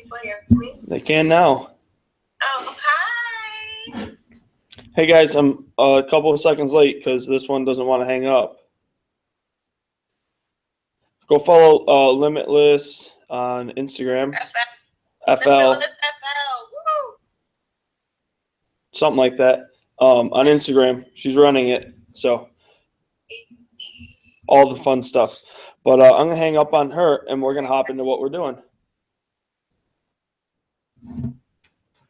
people hear me? They can now. Oh, hi. Hey guys, I'm a couple of seconds late because this one doesn't want to hang up. Go follow Limitless on Instagram. FL, Woo. something like that. On Instagram. She's running it. So all the fun stuff. But I'm going to hang up on her and we're going to hop into what we're doing.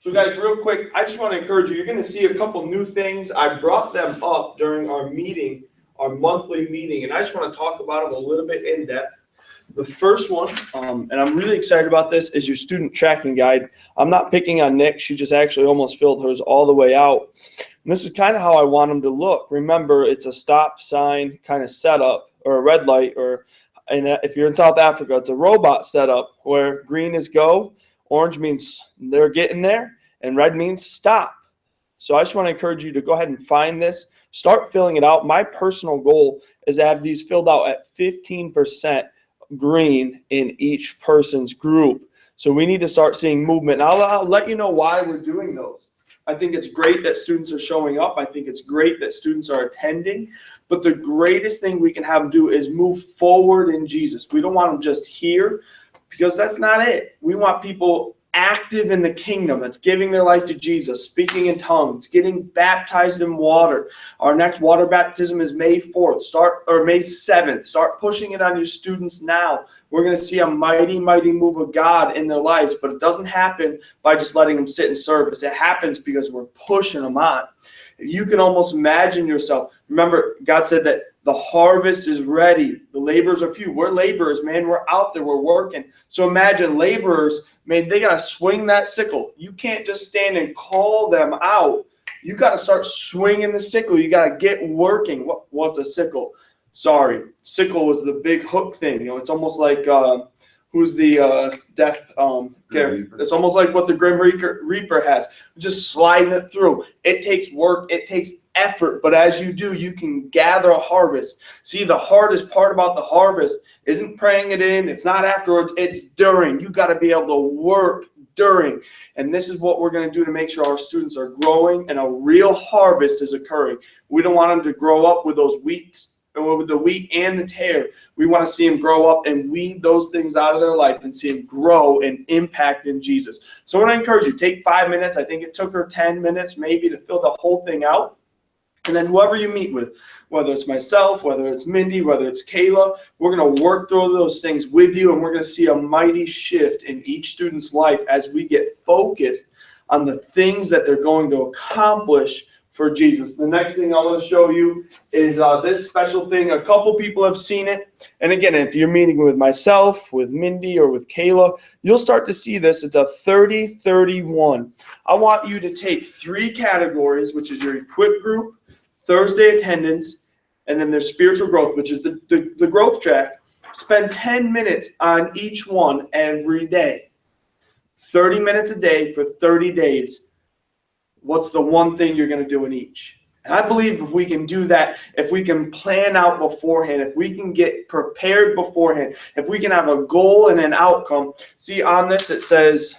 So guys, real quick, I just want to encourage you. You're going to see a couple new things. I brought them up during our meeting, our monthly meeting, and I just want to talk about them a little bit in depth. The first one, and I'm really excited about this, is your student tracking guide. I'm not picking on Nick. She just actually almost filled hers all the way out. And this is kind of how I want them to look. Remember, it's a stop sign kind of setup, or a red light, and if you're in South Africa, it's a robot setup where green is go, orange means they're getting there, and red means stop. So I just want to encourage you to go ahead and find this. Start filling it out. My personal goal is to have these filled out at 15% green in each person's group. So we need to start seeing movement. And I'll let you know why we're doing those. I think it's great that students are showing up. I think it's great that students are attending. But the greatest thing we can have them do is move forward in Jesus. We don't want them just here, because that's not it. We want people active in the kingdom, that's giving their life to Jesus, speaking in tongues, getting baptized in water. Our next water baptism is May 4th, May 7th. Start pushing it on your students now. We're going to see a mighty, mighty move of God in their lives, but it doesn't happen by just letting them sit in service. It happens because we're pushing them on. You can almost imagine yourself. Remember, God said that the harvest is ready. The laborers are few. We're laborers, man. We're out there. We're working. So imagine laborers, man, they got to swing that sickle. You can't just stand and call them out. You got to start swinging the sickle. You got to get working. What's a sickle? Sorry. Sickle was the big hook thing. You know, it's almost like who's the death character? It's almost like what the Grim Reaper has. Just sliding it through. It takes work. It takes effort. But as you do, you can gather a harvest. See, the hardest part about the harvest isn't praying it in. It's not afterwards. It's during. You got to be able to work during. And this is what we're going to do to make sure our students are growing and a real harvest is occurring. We don't want them to grow up with those weeds, with the wheat and the tare. We want to see them grow up and weed those things out of their life and see them grow and impact in Jesus. So I want to encourage you, take 5 minutes. I think it took her 10 minutes maybe to fill the whole thing out. And then whoever you meet with, whether it's myself, whether it's Mindy, whether it's Kayla, we're going to work through those things with you, and we're going to see a mighty shift in each student's life as we get focused on the things that they're going to accomplish for Jesus. The next thing I want to show you is this special thing. A couple people have seen it. And again, if you're meeting with myself, with Mindy, or with Kayla, you'll start to see this. It's a 30-31. I want you to take 3 categories, which is your equip group, Thursday attendance, and then there's spiritual growth, which is the growth track. Spend 10 minutes on each one every day. 30 minutes a day for 30 days. What's the one thing you're going to do in each? And I believe if we can do that, if we can plan out beforehand, if we can get prepared beforehand, if we can have a goal and an outcome. See, on this it says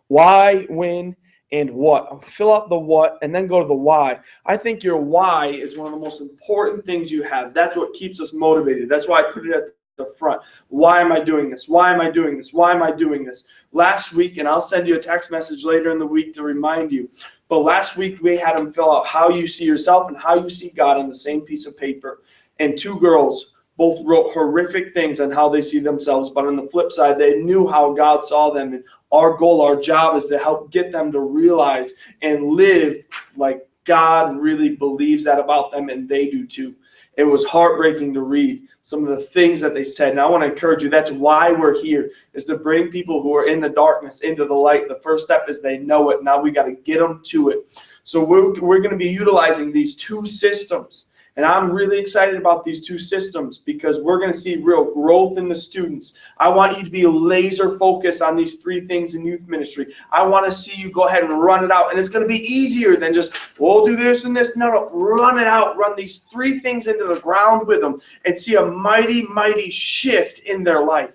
why, when, and what. Fill out the what and then go to the why. I think your why is one of the most important things you have. That's what keeps us motivated. That's why I put it at the front. Why am I doing this? Why am I doing this? Why am I doing this? Last week, and I'll send you a text message later in the week to remind you, but last week we had them fill out how you see yourself and how you see God on the same piece of paper. And 2 girls both wrote horrific things on how they see themselves, but on the flip side, they knew how God saw them. And our goal, our job is to help get them to realize and live like God really believes that about them, and they do too. It was heartbreaking to read some of the things that they said. And I want to encourage you, that's why we're here, is to bring people who are in the darkness into the light. The first step is they know it. Now we got to get them to it. So we're going to be utilizing these 2 systems. And I'm really excited about these 2 systems because we're going to see real growth in the students. I want you to be laser focused on these 3 things in youth ministry. I want to see you go ahead and run it out. And it's going to be easier than just, we'll do this and this. No, run it out. Run these 3 things into the ground with them and see a mighty, mighty shift in their life.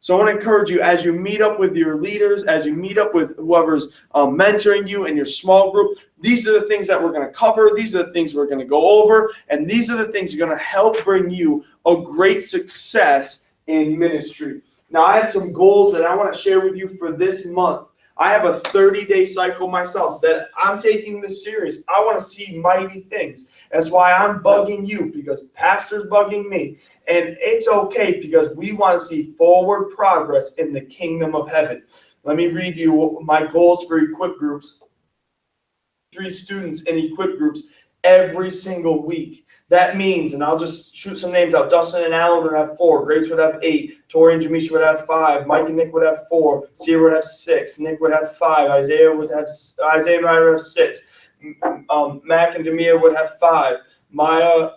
So I want to encourage you as you meet up with your leaders, as you meet up with whoever's mentoring you in your small group, these are the things that we're going to cover. These are the things we're going to go over. And these are the things that are going to help bring you a great success in ministry. Now, I have some goals that I want to share with you for this month. I have a 30-day cycle myself that I'm taking this serious. I want to see mighty things. That's why I'm bugging you, because Pastor's bugging me. And it's okay, because we want to see forward progress in the kingdom of heaven. Let me read you my goals for equip groups. 3 students in equip groups every single week. That means, and I'll just shoot some names out, Dustin and Alan would have 4, Grace would have 8, Tori and Jamisha would have 5, Mike and Nick would have 4, Sierra would have 6, Nick would have 5, Isaiah and Ryder would have 6, Mac and Demia would have 5, Maya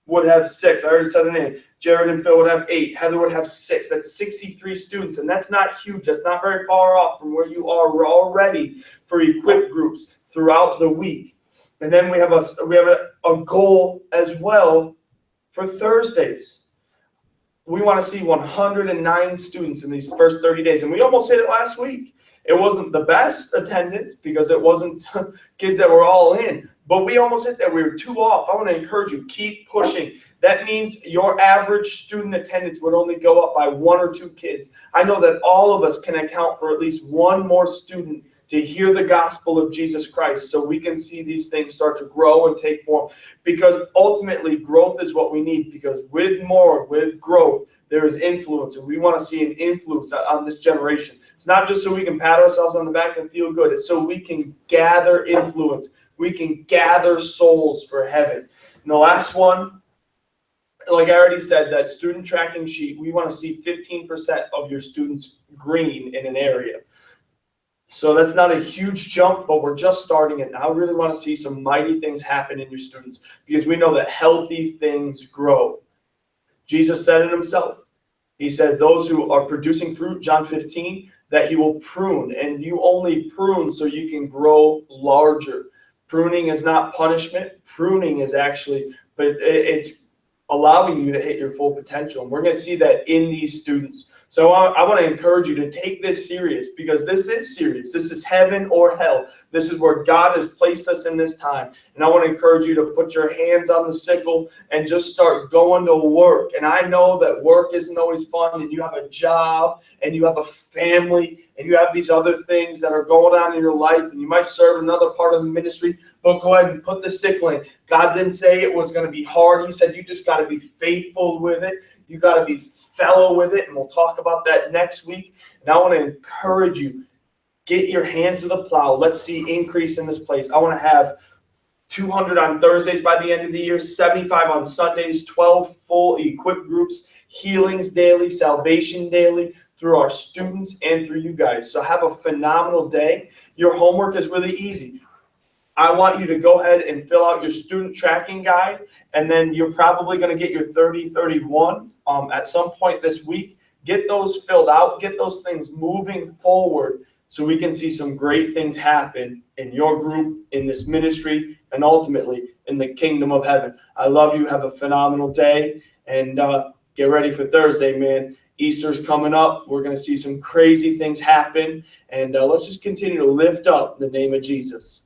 would have 6. I already said the name. Jared and Phil would have 8. Heather would have 6. That's 63 students, and that's not huge. That's not very far off from where you are. We're all ready for equip groups throughout the week. And then we have a goal as well for Thursdays. We want to see 109 students in these first 30 days, and we almost hit it last week. It wasn't the best attendance because it wasn't kids that were all in, but we almost hit that. We were 2 off. I want to encourage you, keep pushing. That means your average student attendance would only go up by 1 or 2 kids. I know that all of us can account for at least 1 more student to hear the gospel of Jesus Christ, so we can see these things start to grow and take form. Because ultimately, growth is what we need, because with growth, there is influence, and we want to see an influence on this generation. It's not just so we can pat ourselves on the back and feel good. It's so we can gather influence. We can gather souls for heaven. And the last one, like I already said, that student tracking sheet, we want to see 15% of your students green in an area. So that's not a huge jump, but we're just starting it. Now I really want to see some mighty things happen in your students, because we know that healthy things grow. Jesus said it himself. He said those who are producing fruit, John 15, that he will prune, and you only prune so you can grow larger. Pruning is not punishment. Pruning is actually, but it's allowing you to hit your full potential. And we're going to see that in these students. So I want to encourage you to take this serious, because this is serious. This is heaven or hell. This is where God has placed us in this time. And I want to encourage you to put your hands on the sickle and just start going to work. And I know that work isn't always fun, and you have a job and you have a family and you have these other things that are going on in your life, and you might serve another part of the ministry, but go ahead and put the sickle in. God didn't say it was going to be hard. He said you just got to be faithful with it. You got to be fellow with it, and we'll talk about that next week. And I want to encourage you, get your hands to the plow. Let's see increase in this place. I want to have 200 on Thursdays by the end of the year, 75 on Sundays, 12 full equip groups, healings daily, salvation daily, through our students and through you guys. So have a phenomenal day. Your homework is really easy. I want you to go ahead and fill out your student tracking guide, and then you're probably going to get your 30-31 at some point this week. Get those filled out, get those things moving forward, so we can see some great things happen in your group, in this ministry, and ultimately in the kingdom of heaven. I love you. Have a phenomenal day, and get ready for Thursday, man. Easter's coming up. We're going to see some crazy things happen, and let's just continue to lift up the name of Jesus.